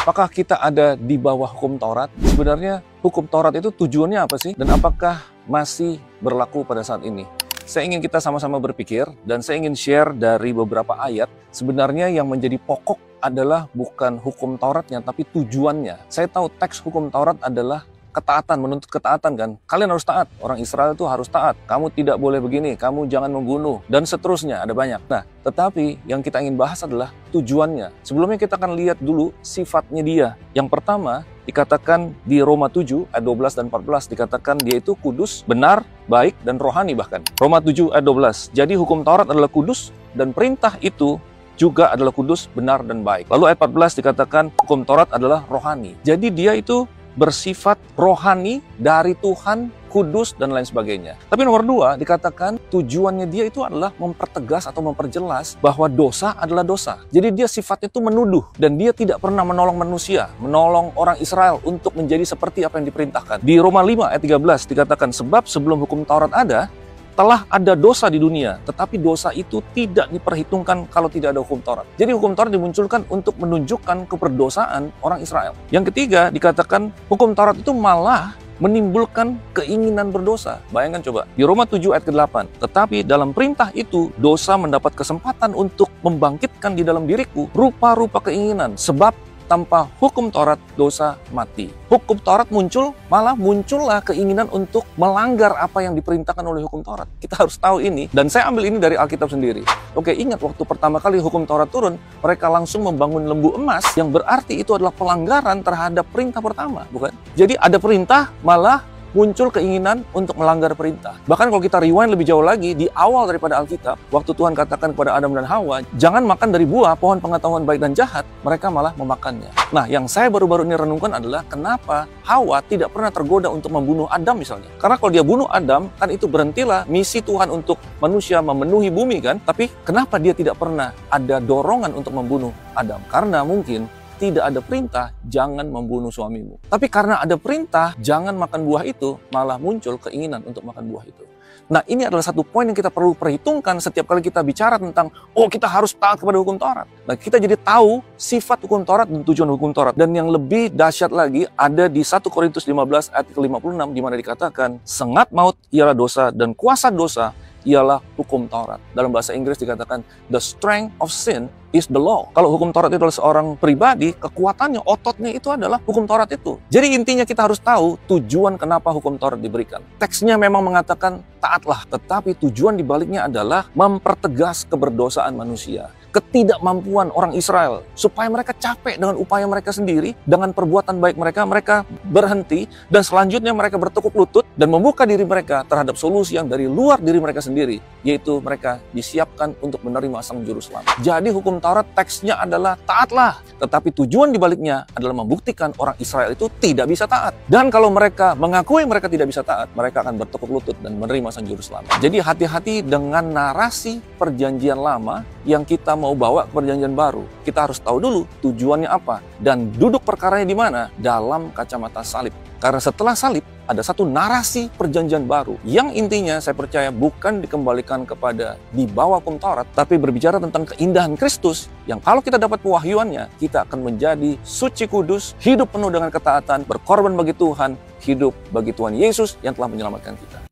Apakah kita ada di bawah hukum Taurat? Sebenarnya hukum Taurat itu tujuannya apa sih? Dan apakah masih berlaku pada saat ini? Saya ingin kita sama-sama berpikir dan saya ingin share dari beberapa ayat. Sebenarnya yang menjadi pokok adalah bukan hukum Tauratnya, tapi tujuannya. Saya tahu teks hukum Taurat adalah ketaatan, menuntut ketaatan kan. Kalian harus taat, orang Israel itu harus taat. Kamu tidak boleh begini, kamu jangan membunuh, dan seterusnya, ada banyak. Nah, tetapi yang kita ingin bahas adalah tujuannya. Sebelumnya kita akan lihat dulu sifatnya dia. Yang pertama, dikatakan di Roma 7 ayat 12 dan 14, dikatakan dia itu kudus, benar, baik, dan rohani bahkan. Roma 7 ayat 12, jadi hukum Taurat adalah kudus, dan perintah itu juga adalah kudus, benar, dan baik. Lalu ayat 14 dikatakan hukum Taurat adalah rohani. Jadi dia itu bersifat rohani dari Tuhan, kudus, dan lain sebagainya. Tapi nomor 2 dikatakan tujuannya dia itu adalah mempertegas atau memperjelas bahwa dosa adalah dosa. Jadi dia sifatnya itu menuduh dan dia tidak pernah menolong manusia, menolong orang Israel untuk menjadi seperti apa yang diperintahkan. Di Roma 5 ayat 13 dikatakan sebab sebelum hukum Taurat ada, telah ada dosa di dunia, tetapi dosa itu tidak diperhitungkan kalau tidak ada hukum Taurat. Jadi hukum Taurat dimunculkan untuk menunjukkan keberdosaan orang Israel. Yang ketiga, dikatakan hukum Taurat itu malah menimbulkan keinginan berdosa. Bayangkan coba, di Roma 7 ayat ke-8, tetapi dalam perintah itu, dosa mendapat kesempatan untuk membangkitkan di dalam diriku rupa-rupa keinginan, sebab tanpa hukum Taurat, dosa mati. Hukum Taurat muncul, malah muncullah keinginan untuk melanggar apa yang diperintahkan oleh hukum Taurat. Kita harus tahu ini, dan saya ambil ini dari Alkitab sendiri. Oke, ingat waktu pertama kali hukum Taurat turun, mereka langsung membangun lembu emas, yang berarti itu adalah pelanggaran terhadap perintah pertama, bukan? Jadi ada perintah, malah muncul keinginan untuk melanggar perintah. Bahkan kalau kita rewind lebih jauh lagi, di awal daripada Alkitab, waktu Tuhan katakan kepada Adam dan Hawa, jangan makan dari buah pohon pengetahuan baik dan jahat, mereka malah memakannya. Nah, yang saya baru-baru ini renungkan adalah kenapa Hawa tidak pernah tergoda untuk membunuh Adam misalnya. Karena kalau dia bunuh Adam, kan itu berhentilah misi Tuhan untuk manusia memenuhi bumi kan. Tapi kenapa dia tidak pernah ada dorongan untuk membunuh Adam? Karena mungkin tidak ada perintah, jangan membunuh suamimu. Tapi karena ada perintah, jangan makan buah itu, malah muncul keinginan untuk makan buah itu. Nah, ini adalah satu poin yang kita perlu perhitungkan setiap kali kita bicara tentang, oh kita harus taat kepada hukum Taurat. Nah, kita jadi tahu sifat hukum Taurat dan tujuan hukum Taurat. Dan yang lebih dahsyat lagi, ada di 1 Korintus 15 ayat ke-56, di mana dikatakan, sengat maut ialah dosa, dan kuasa dosa ialah hukum Taurat. Dalam bahasa Inggris dikatakan, the strength of sin is the law. Kalau hukum Taurat itu adalah seorang pribadi, kekuatannya, ototnya itu adalah hukum Taurat itu. Jadi intinya kita harus tahu tujuan kenapa hukum Taurat diberikan. Teksnya memang mengatakan taatlah, tetapi tujuan dibaliknya adalah mempertegas keberdosaan manusia. Ketidakmampuan orang Israel, supaya mereka capek dengan upaya mereka sendiri, dengan perbuatan baik mereka berhenti, dan selanjutnya mereka bertekuk lutut dan membuka diri mereka terhadap solusi yang dari luar diri mereka sendiri, yaitu mereka disiapkan untuk menerima Sang Juru Selamat. Jadi hukum Taurat teksnya adalah taatlah, tetapi tujuan dibaliknya adalah membuktikan orang Israel itu tidak bisa taat. Dan kalau mereka mengakui mereka tidak bisa taat, mereka akan bertekuk lutut dan menerima Sang Juru Selamat. Jadi hati-hati dengan narasi perjanjian lama yang kita mau bawa ke perjanjian baru. Kita harus tahu dulu tujuannya apa dan duduk perkaranya di mana, dalam kacamata salib. Karena setelah salib ada satu narasi perjanjian baru yang intinya saya percaya bukan dikembalikan kepada di bawah hukum Taurat, tapi berbicara tentang keindahan Kristus yang kalau kita dapat pewahyuannya, kita akan menjadi suci kudus, hidup penuh dengan ketaatan, berkorban bagi Tuhan, hidup bagi Tuhan Yesus yang telah menyelamatkan kita.